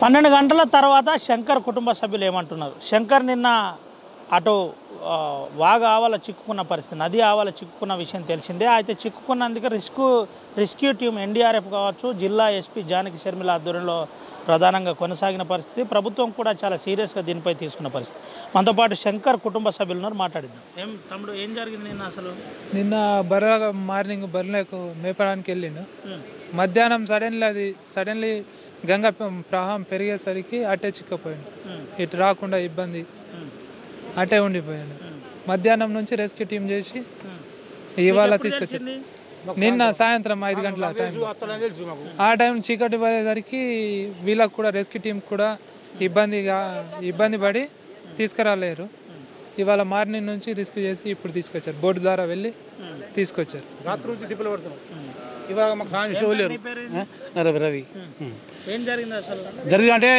12 గంటల తర్వాత శంకర్ కుటుంబ సభ్యులు ఏమంటున్నారు? శంకర్ నిన్న అటు వాగ ఆవల చిక్కుకున్న పరిస్థితి, నది ఆవల చిక్కుకున్న విషయం తెలిసిందే. అయితే చిక్కుకున్నందుకు రెస్క్యూ టీం ఎన్డీఆర్ఎఫ్ కావచ్చు, జిల్లా ఎస్పీ జానకి శర్మిల ఆధ్వర్యంలో ప్రధానంగా కొనసాగిన పరిస్థితి. ప్రభుత్వం కూడా చాలా సీరియస్గా దీనిపై తీసుకున్న పరిస్థితి. మనతో పాటు శంకర్ కుటుంబ సభ్యులు మాట్లాడిద్దాం. తమ్ముడు ఏం జరిగింది నిన్న? అసలు నిన్న మార్నింగ్ బర్రెలకు మేపడానికి వెళ్ళిండు. మధ్యాహ్నం సడన్లీ గంగా ప్రవాహం పెరిగేసరికి అట్టే చిక్కపోయాడు. ఇటు రాకుండా ఇబ్బంది అట్టే ఉండిపోయాడు. మధ్యాహ్నం నుంచి రెస్క్యూ టీం చేసి ఇవాళ తీసుకొచ్చారు. నిన్న సాయంత్రం 5 గంటల టైం, ఆ టైం చీకటి పడేసరికి వీళ్ళకు కూడా రెస్క్యూ టీం కూడా ఇబ్బంది పడి తీసుకురాలేరు. ఇవాళ మార్నింగ్ నుంచి రిస్క్ చేసి ఇప్పుడు తీసుకొచ్చారు. బోట్ ద్వారా వెళ్ళి తీసుకొచ్చారు. రవి జరిగింది అంటే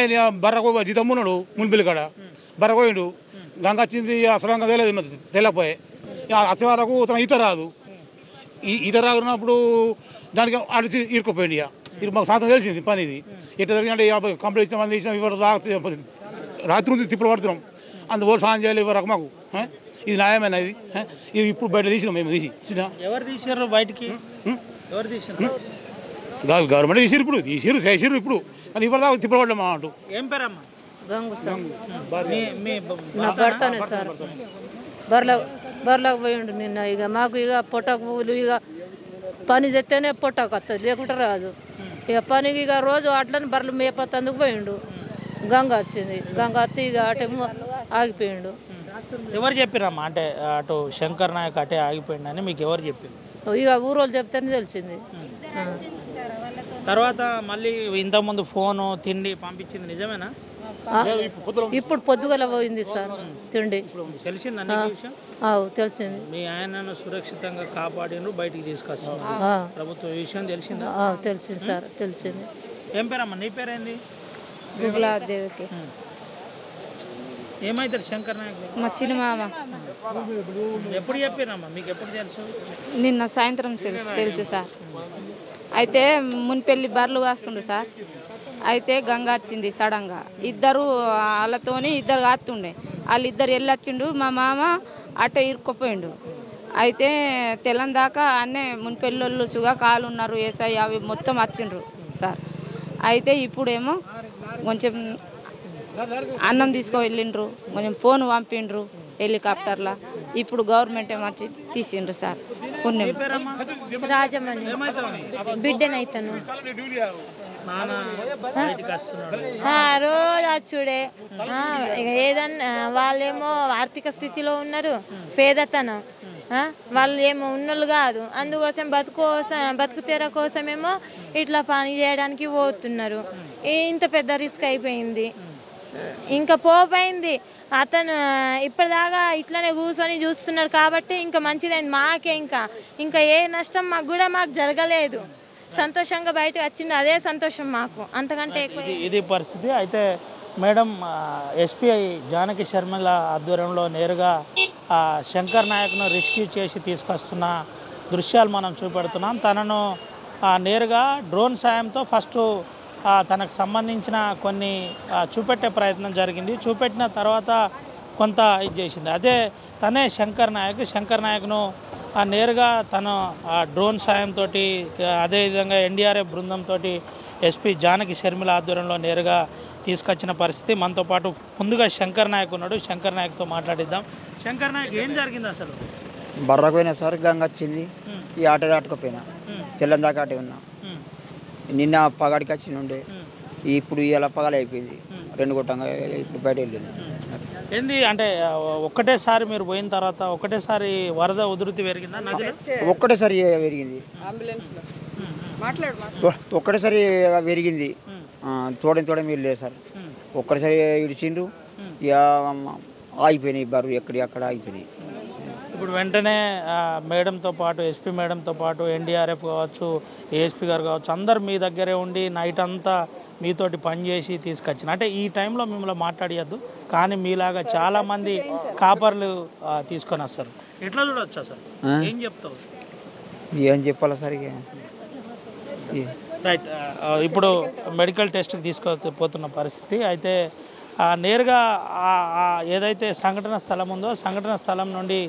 బర్రకు జీతం ఉన్నాడు మున్పిల్లి కాడ బర్రపోయిండు. గంగ వచ్చింది అసలు తెలియపోయి వచ్చే తన ఈత రాదు. ఈత రాకున్నప్పుడు దానికి అడిచి ఇరుక్కుపోయింది. ఇక మాకు సాయంత్రం తెలిసింది పని. ఇది ఎట్లా జరిగిందంటే కంప్లీట్ ఇచ్చామని ఇచ్చాం. ఇవ్వరు రాత్రి నుంచి తిప్పులు పడుతున్నాం. అందువల్ల సాయం చేయాలి ఇవ్వరు మాకు. ఇది న్యాయమైన ఇది ఇప్పుడు బయట తీసినాం. మేము ఎవరు తీసారు బయటికి? గవర్నమెంట్ తీసిరు ఇప్పుడు అది ఇవ్వరు దాకా తిప్పులు పడ్డాం అంటూ. ఏం పేరమ్మా? నా భర్తనే సార్. బర్లకు పోయిండు నిన్న. ఇక మాకు ఇక పొట్టకు ఇక పని తెస్తేనే పొట్టకు వస్తుంది, లేకుంటే రాదు. ఇక పనికి ఇక రోజు అట్లని బర్రెలు మేపతందుకు పోయిండు. గంగ వచ్చింది. గంగ వచ్చి ఇక అటేమో ఆగిపోయిండు. ఎవరు చెప్పారమ్మా? అంటే అటు శంకర్ నాయక్ అటే ఆగిపోయిండని మీకు ఎవరు చెప్పారు? ఇక ఊరోళ్ళు చెప్తేనే తెలిసింది. తర్వాత మళ్ళీ ఇంతకుముందు ఫోను తిండి పంపించింది నిజమేనా? ఇప్పుడు పొద్దుగల పోయింది సార్ తిండి. తెలిసిందా? తెలిసింది. మీ ఆయనను సురక్షితంగా కాపాడిను, బయటికి తీసుకొస్తున్నారు ప్రభుత్వం. ఈ విషయం తెలిసిందా? తెలిసింది సార్, తెలిసింది. ఏం పేరమ్మా? నీ పేరేంది? గుగ్లాదేవికి. ఏమైతారు శంకర్ నాయక్? మా సినిమా ఎప్పుడు చెప్పారమ్మా? మీకు ఎప్పుడు తెలుసు? నిన్న సాయంత్రం తెలుసు సార్. అయితే మున్పెళ్ళి బర్రెలు కాస్తుండ్రు సార్. అయితే గంగ వచ్చింది సడన్గా. వాళ్ళతోని ఇద్దరు కాస్తుండే. వాళ్ళిద్దరు వెళ్ళొచ్చిండు. మా మామ అట్టే ఇరుక్కుపోయిండు. అయితే తెల్లని దాకా అన్నే మున్పెళ్ళోళ్ళు చుగా కాలు ఉన్నారు, ఏసఐ అవి మొత్తం వచ్చిండ్రు సార్. అయితే ఇప్పుడేమో కొంచెం అన్నం తీసుకువెళ్ళిండ్రు, కొంచెం ఫోన్ పంపిండ్రు హెలికాప్టర్లా. ఇప్పుడు గవర్నమెంట్ ఏమో వచ్చి తీసిండ్రు సార్. పుణ్యం. రాజమణి బిడ్డనైతాను. రోజు వచ్చుడే. ఏదన్నా వాళ్ళేమో ఆర్థిక స్థితిలో ఉన్నారు, పేదతనం. వాళ్ళు ఏమో ఉన్నోళ్ళు కాదు. అందుకోసం బతుకు తెర కోసమేమో ఇట్లా పని చేయడానికి పోతున్నారు. ఇంత పెద్ద రిస్క్ అయిపోయింది. ఇంకా పోపోయింది. అతను ఇప్పటిదాకా ఇట్లనే కూర్చొని చూస్తున్నాడు కాబట్టి ఇంకా మంచిదైంది మాకే. ఇంకా ఏ నష్టం మాకు జరగలేదు. సంతోషంగా బయటకు వచ్చింది, అదే సంతోషం మాకు, అంతకంటే ఎక్కువ. ఇది పరిస్థితి. అయితే మేడం, ఎస్పీ జానకి శర్మిల ఆధ్వర్యంలో నేరుగా శంకర్ నాయక్ను రెస్క్యూ చేసి తీసుకొస్తున్న దృశ్యాలు మనం చూపెడుతున్నాం. తనను నేరుగా డ్రోన్ సాయంతో ఫస్ట్ తనకు సంబంధించిన కొన్ని చూపెట్టే ప్రయత్నం జరిగింది. చూపెట్టిన తర్వాత కొంత ఇది చేసింది. అదే తనే శంకర్ నాయక్ను నేరుగా తను డ్రోన్ సాయంతో, అదేవిధంగా ఎన్డీఆర్ఎఫ్ బృందంతో ఎస్పీ జానకి శర్మిల ఆధ్వర్యంలో నేరుగా తీసుకొచ్చిన పరిస్థితి. మనతో పాటు ముందుగా శంకర్ నాయక్ ఉన్నాడు. శంకర్ నాయక్తో మాట్లాడిద్దాం. శంకర్ నాయక్, ఏం జరిగింది అసలు? బర్రకు పోయినా సార్, గంగ వచ్చింది. ఈ ఆట దాటుకుపోయినా, తెల్లని దాకా ఆటే ఉన్నా. నిన్న పగాడికి వచ్చి ఉండే, ఇప్పుడు ఇలా పగల అయిపోయింది. 2 గొట్టంగా ఇప్పుడు బయట వెళ్ళింది. ఏంది అంటే ఒక్కటేసారి మీరు పోయిన తర్వాత ఒకటేసారి వరద ఉధృతి పెరిగిందా? ఒక్కటేసారి పెరిగింది. ఒక్కటేసారి పెరిగింది. చూడని మీరు లేదు సార్. ఒక్కటేసారి ఇడిచిండ్రు. ఇక ఆగిపోయినాయి బరువు, ఎక్కడ ఆగిపోయినాయి. ఇప్పుడు వెంటనే మేడంతో పాటు, ఎస్పీ మేడంతో పాటు ఎన్డీఆర్ఎఫ్ కావచ్చు, ఏఎస్పీ గారు కావచ్చు, అందరు మీ దగ్గరే ఉండి నైట్ అంతా మీతోటి పనిచేసి తీసుకొచ్చిన. అంటే ఈ టైంలో మిమ్మల్ని మాట్లాడియద్దు, కానీ మీలాగా చాలామంది కాపర్లు తీసుకొని వస్తారు. ఎట్లా చూడవచ్చు సార్? ఏం చెప్తావు? ఏం చెప్పాలా సార్? ఇక రైట్. ఇప్పుడు మెడికల్ టెస్ట్కి తీసుకుపోతున్న పరిస్థితి అయితే నేరుగా ఏదైతే సంఘటన స్థలం ఉందో సంఘటన స్థలం నుండి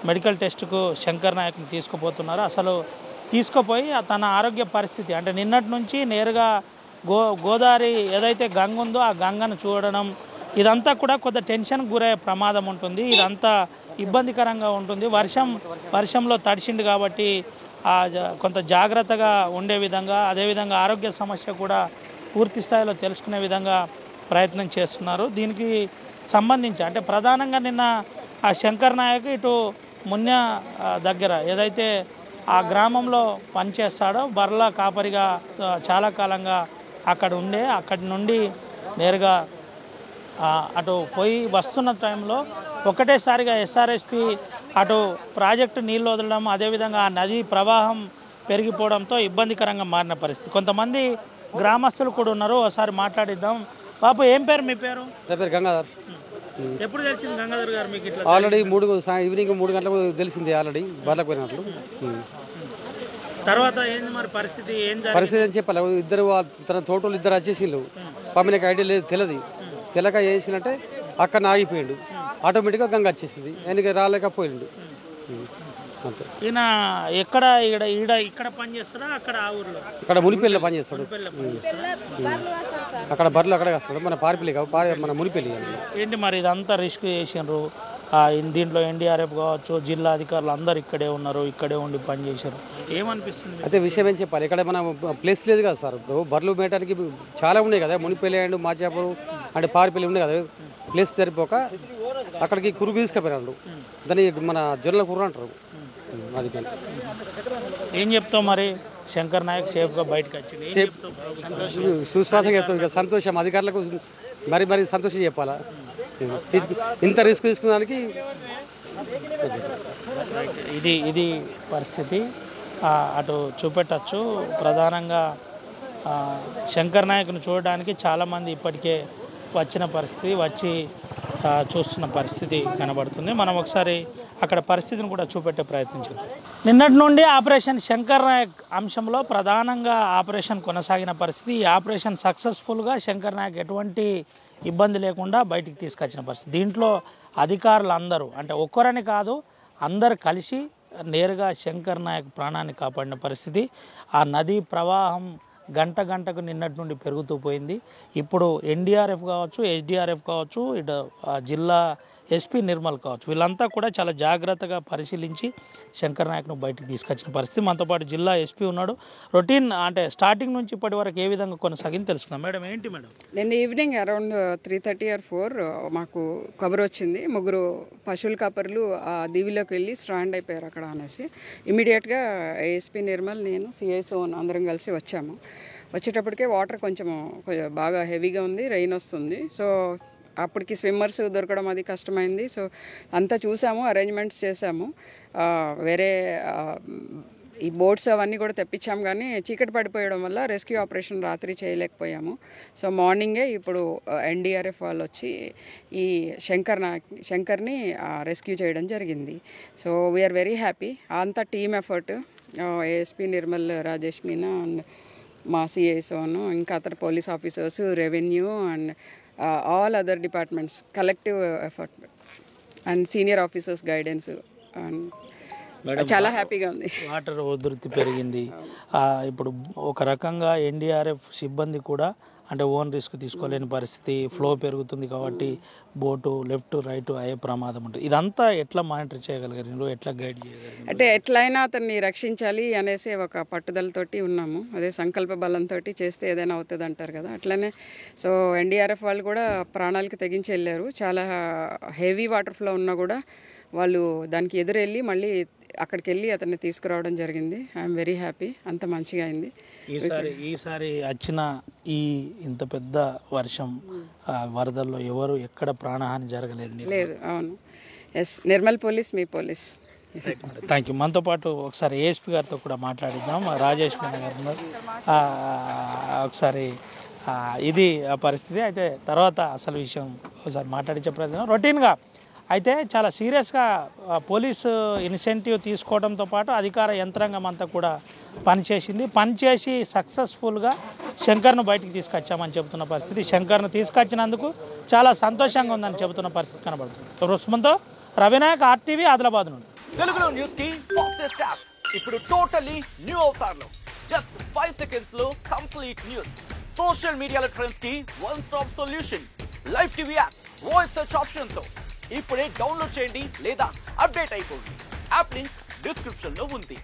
మెడికల్ టెస్టుకు శంకర్ నాయక్ని తీసుకుపోతున్నారు. అసలు తీసుకుపోయి తన ఆరోగ్య పరిస్థితి అంటే నిన్నటి నుంచి నేరుగా గోదావరి ఏదైతే గంగ ఉందో ఆ గంగను చూడడం ఇదంతా కూడా కొంత టెన్షన్కి గురయ్యే ప్రమాదం ఉంటుంది. ఇదంతా ఇబ్బందికరంగా ఉంటుంది. వర్షంలో తడిసిండు కాబట్టి కొంత జాగ్రత్తగా ఉండే విధంగా అదేవిధంగా ఆరోగ్య సమస్య కూడా పూర్తి స్థాయిలో తెలుసుకునే విధంగా ప్రయత్నం చేస్తున్నారు. దీనికి సంబంధించి అంటే ప్రధానంగా నిన్న ఆ శంకర్ నాయక్ ఇటు మున్య దగ్గర ఏదైతే ఆ గ్రామంలో పనిచేస్తాడో బర్ల కాపరిగా చాలా కాలంగా అక్కడి నుండి నేరుగా అటు పోయి వస్తున్న టైంలో ఒకటేసారిగా ఎస్ఆర్ఎస్పి అటు ప్రాజెక్టు నీళ్ళు వదలడం అదేవిధంగా ఆ నది ప్రవాహం పెరిగిపోవడంతో ఇబ్బందికరంగా మారిన పరిస్థితి. కొంతమంది గ్రామస్తులు కూడా ఉన్నారు, ఒకసారి మాట్లాడిద్దాం. బాబు ఏం పేరు మీ పేరు? నా పేరు గంగాధర్. ఎప్పుడు తెలిసింది గంగాధర్ గారు మీకు ఇట్లా? ఆల్రెడీ ఈవినింగ్ 3 గంటలకు తెలిసింది ఆల్రెడీ బర్లకు పోయినట్లు. తర్వాత ఏంది మరి పరిస్థితి ఏం చెప్పాలి, ఇద్దరు తన తోటలు ఇద్దరు వచ్చేసిండు. పమ్మినకి ఐడియా లేదు, తెలక చేసినట్టే అక్కడ ఆగిపోయిండు. ఆటోమేటిక్గా గంగ వచ్చేసింది, ఆయనకి రాలేకపోయిండు అంతే. ఈయన ఎక్కడ ఇక్కడ పని చేస్తాడా? అక్కడ ఆ ఊర్లో ఇక్కడ మునిపల్లిలో పని చేస్తాడు. అక్కడ బర్రెలు అక్కడే వస్తాడు. మన పారిపల్లి మన మునిపల్లి. ఏంటి మరి ఇదంతా రిస్క్ చేసినారు? దీంట్లో ఎన్డీఆర్ఎఫ్ కావచ్చు, జిల్లా అధికారులు అందరు ఇక్కడే ఉన్నారు, ఇక్కడే ఉండి పని చేశారు. ఏమనిపిస్తుంది? అయితే విషయం ఏం చెప్పాలి, ఇక్కడ మన ప్లేస్ లేదు కదా సార్. ఇప్పుడు బర్రెలు మేయడానికి చాలా ఉన్నాయి కదా, మునిపల్లి అండ్ మాచాపురం అంటే పారిపల్లి ఉన్నాయి కదా. ప్లేస్ సరిపోక అక్కడికి కురుగు తీసుకుపోయినాడు. దాన్ని మన జొన్నల కుర్ర అంటారు. అది ఏం చెప్తావు మరి? శంకర్ నాయక్ సేఫ్గా బయటకు వచ్చింది, సుశ్వాసంగా చెప్తాం. సంతోషం, అధికారులకు మరి సంతోషం చెప్పాలా. ఇంత రిస్క్ తీసుకున్నానికి ఇది పరిస్థితి. అటు చూపెట్టచ్చు. ప్రధానంగా శంకర్ నాయక్ను చూడడానికి చాలామంది ఇప్పటికే వచ్చిన పరిస్థితి, వచ్చి చూస్తున్న పరిస్థితి కనబడుతుంది. మనం ఒకసారి అక్కడ పరిస్థితిని కూడా చూపెట్టే ప్రయత్నం చేద్దాం. నిన్నటి నుండి ఆపరేషన్ శంకర్ నాయక్ అంశంలో ప్రధానంగా ఆపరేషన్ కొనసాగిన పరిస్థితి. ఈ ఆపరేషన్ సక్సెస్ఫుల్గా శంకర్ నాయక్ ఎటువంటి ఇబ్బంది లేకుండా బయటికి తీసుకొచ్చిన పరిస్థితి. దీంట్లో అధికారులు అందరూ అంటే ఒక్కరని కాదు, అందరు కలిసి నేరుగా శంకర్ నాయక్ ప్రాణాన్ని కాపాడిన పరిస్థితి. ఆ నదీ ప్రవాహం గంటకు నిన్నటి నుండి పెరుగుతూ పోయింది. ఇప్పుడు ఎన్డీఆర్ఎఫ్ కావచ్చు, ఎస్డీఆర్ఎఫ్ కావచ్చు, ఇటు జిల్లా ఎస్పీ నిర్మల్ కావచ్చు, వీళ్ళంతా కూడా చాలా జాగ్రత్తగా పరిశీలించి శంకర్ నాయక్ను బయటికి తీసుకొచ్చిన పరిస్థితి. మనతో పాటు జిల్లా ఎస్పీ ఉన్నాడు. రొటీన్ అంటే స్టార్టింగ్ నుంచి ఇప్పటి వరకు ఏ విధంగా కొనసాగింది తెలుసుకుందాం. మేడం ఏంటి మేడం? నిన్న ఈవినింగ్ అరౌండ్ 3:30 or 4 మాకు కబర్ వచ్చింది. 3 పశువుల కాపర్లు ఆ దీవిలోకి వెళ్ళి స్ట్రాండ్ అయిపోయారు అక్కడ అనేసి. ఇమీడియట్గా ఏఎస్పీ నిర్మల్, నేను, సిఐసో అందరం కలిసి వచ్చాము. వచ్చేటప్పటికే వాటర్ కొంచెం బాగా హెవీగా ఉంది, రెయిన్ వస్తుంది. సో అప్పటికి స్విమ్మర్స్ దొరకడం అది కష్టమైంది. సో అంతా చూసాము, అరేంజ్మెంట్స్ చేసాము. వేరే ఈ బోట్స్ అవన్నీ కూడా తెప్పించాము, కానీ చీకటి పడిపోయడం వల్ల రెస్క్యూ ఆపరేషన్ రాత్రి చేయలేకపోయాము. సో మార్నింగే ఇప్పుడు ఎన్డీఆర్ఎఫ్ వాళ్ళు వచ్చి ఈ శంకర్ని రెస్క్యూ చేయడం జరిగింది. So we are very happy. అంతా team effort. ASP Nirmal, Rajesh Meena and మా సిఐసోను, ఇంకా అతను police officers, revenue and all other departments collective effort and senior officers guidance and చాలా హ్యాపీగా ఉంది. వాటర్ ఉధృతి పెరిగింది. ఇప్పుడు ఒక రకంగా ఎన్డీఆర్ఎఫ్ సిబ్బంది కూడా అంటే ఓన్ రిస్క్ తీసుకోలేని పరిస్థితి, ఫ్లో పెరుగుతుంది కాబట్టి బోటు లెఫ్ట్ రైట్ అయ్యే ప్రమాదం ఉంటుంది. ఇదంతా ఎట్లా మానిటర్ చేయగలిగారు, ఎట్లా గైడ్ చేయగలిగారు? అంటే ఎట్లయినా అతన్ని రక్షించాలి అనేసి ఒక పట్టుదలతోటి ఉన్నాము. అదే సంకల్ప బలంతో చేస్తే ఏదైనా అవుతుంది అంటారు కదా, అట్లనే. సో ఎన్డీఆర్ఎఫ్ వాళ్ళు కూడా ప్రాణాలకి తెగించి వెళ్ళారు. చాలా హెవీ వాటర్ ఫ్లో ఉన్నా కూడా వాళ్ళు దానికి ఎదురెళ్ళి మళ్ళీ అక్కడికి వెళ్ళి అతన్ని తీసుకురావడం జరిగింది. I'm very happy. అంత మంచిగా అయింది. ఈసారి వచ్చిన ఇంత పెద్ద వర్షం వరదల్లో ఎవరు ఎక్కడ ప్రాణహాని జరగలేదు? లేదు. అవును. ఎస్, నిర్మల్ పోలీస్ మీ పోలీస్. Thank you. మనతో పాటు ఒకసారి ఏఎస్పీ గారితో కూడా మాట్లాడిద్దాం. రాజేష్ మీనా గారు ఒకసారి ఇది పరిస్థితి. అయితే తర్వాత అసలు విషయం ఒకసారి మాట్లాడించే ప్రయత్నం. రొటీన్గా అయితే చాలా సీరియస్గా పోలీసు ఇన్సెంటివ్ తీసుకోవడంతో పాటు అధికార యంత్రాంగం అంతా కూడా పనిచేసి సక్సెస్ఫుల్గా శంకర్ను బయటికి తీసుకొచ్చామని చెబుతున్న పరిస్థితి. శంకర్ను తీసుకొచ్చినందుకు చాలా సంతోషంగా ఉందని చెబుతున్న పరిస్థితి కనబడుతుంది. రుస్మంతో రవినాయక్, RTV, ఆదిలాబాద్ నుండి. తెలుగులో న్యూస్ కి ఫాస్టెస్ట్ యాప్ ఇప్పుడు టోటల్లీ న్యూ అవతార్లో జస్ట్ 5 సెకండ్స్ లో కంప్లీట్ న్యూస్. సోషల్ మీడియాలో ట్రెండ్స్ కి one stop solution. Live TV app voice search option తో ఇప్పుడే డౌన్లోడ్ చేయండి లేదా అప్డేట్ అయిపోండి. యాప్ లింక్ డిస్క్రిప్షన్ లో ఉంది.